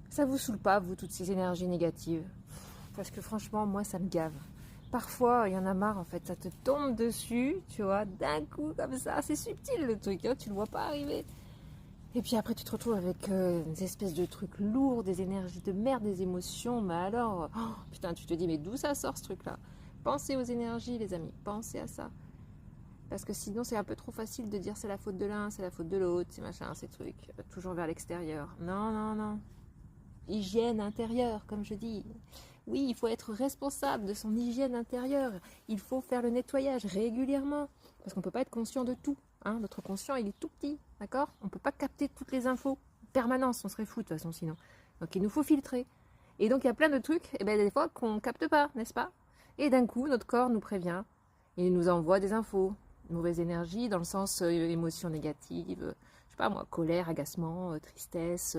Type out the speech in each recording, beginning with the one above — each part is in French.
Ça vous saoule pas, vous, toutes ces énergies négatives? Parce que franchement, moi, ça me gave. Parfois, il y en a marre, en fait, ça te tombe dessus, tu vois, d'un coup, comme ça. C'est subtil, le truc, hein, tu le vois pas arriver. Et puis après, tu te retrouves avec des espèces de trucs lourds, des énergies de merde, des émotions. Mais alors, oh, putain, tu te dis, mais d'où ça sort, ce truc-là? Pensez aux énergies, les amis, pensez à ça. Parce que sinon, c'est un peu trop facile de dire c'est la faute de l'un, c'est la faute de l'autre, c'est machin, ces trucs. Toujours vers l'extérieur. Non, non, non. Hygiène intérieure, comme je dis. Oui, il faut être responsable de son hygiène intérieure. Il faut faire le nettoyage régulièrement. Parce qu'on ne peut pas être conscient de tout. Hein. Notre conscient, il est tout petit. D'accord? On ne peut pas capter toutes les infos. Permanence, on serait fou de toute façon sinon. Donc il nous faut filtrer. Et donc il y a plein de trucs, et ben, des fois, qu'on ne capte pas, n'est-ce pas? Et d'un coup, notre corps nous prévient. Il nous envoie des infos. Mauvaise énergie, dans le sens émotion négative, je sais pas moi, colère, agacement, tristesse,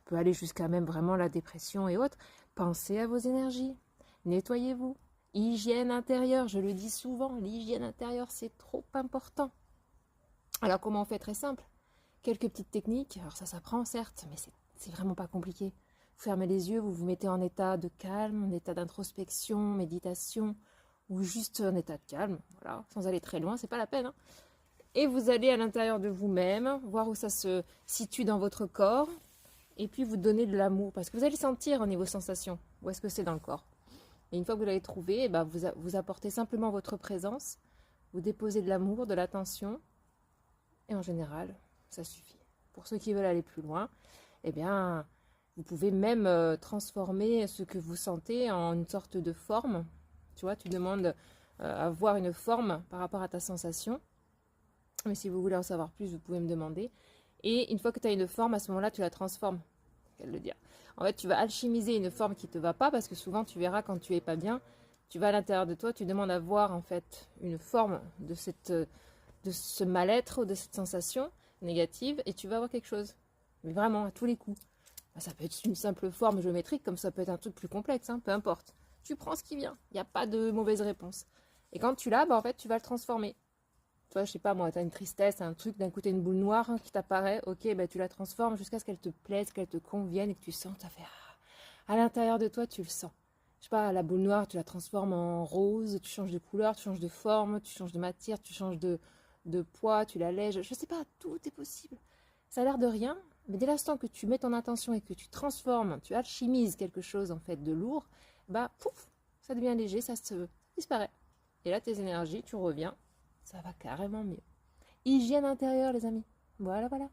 peut aller jusqu'à même vraiment la dépression et autres. Pensez à vos énergies, nettoyez-vous. Hygiène intérieure, je le dis souvent, l'hygiène intérieure c'est trop important. Alors comment on fait? Très simple. Quelques petites techniques, alors ça s'apprend certes, mais c'est vraiment pas compliqué. Vous fermez les yeux, vous vous mettez en état de calme, en état d'introspection, méditation, ou juste en état de calme, voilà, sans aller très loin, c'est pas la peine. Hein. Et vous allez à l'intérieur de vous-même, voir où ça se situe dans votre corps, et puis vous donner de l'amour, parce que vous allez sentir au niveau sensation, où est-ce que c'est dans le corps. Et une fois que vous l'avez trouvé, eh ben vous apportez simplement votre présence, vous déposez de l'amour, de l'attention, et en général, ça suffit. Pour ceux qui veulent aller plus loin, eh bien, vous pouvez même transformer ce que vous sentez en une sorte de forme. Tu vois, tu demandes à voir une forme par rapport à ta sensation. Mais si vous voulez en savoir plus, vous pouvez me demander. Et une fois que tu as une forme, à ce moment-là, tu la transformes. Qu'elle le dire. En fait, tu vas alchimiser une forme qui ne te va pas, parce que souvent, tu verras quand tu es pas bien, tu vas à l'intérieur de toi, tu demandes à voir en fait une forme de ce mal-être ou de cette sensation négative, et tu vas avoir quelque chose. Mais vraiment, à tous les coups. Ça peut être une simple forme géométrique, comme ça peut être un truc plus complexe, hein, peu importe. Tu prends ce qui vient, il n'y a pas de mauvaise réponse. Et quand tu l'as, bah, en fait, tu vas le transformer. Toi, je sais pas, moi, tu as une tristesse, un truc, d'un coup, t'as une boule noire qui t'apparaît, ok, bah, tu la transformes jusqu'à ce qu'elle te plaise, qu'elle te convienne et que tu sens, ça fait... À l'intérieur de toi, tu le sens. Je sais pas, la boule noire, tu la transformes en rose, tu changes de couleur, tu changes de forme, tu changes de matière, tu changes de poids, tu l'allèges. Je sais pas, tout est possible. Ça a l'air de rien, mais dès l'instant que tu mets ton attention et que tu transformes, tu alchimises quelque chose en fait de lourd, bah pouf, ça devient léger, ça se disparaît. Et là, tes énergies, tu reviens, ça va carrément mieux. Hygiène intérieure, les amis. Voilà, voilà.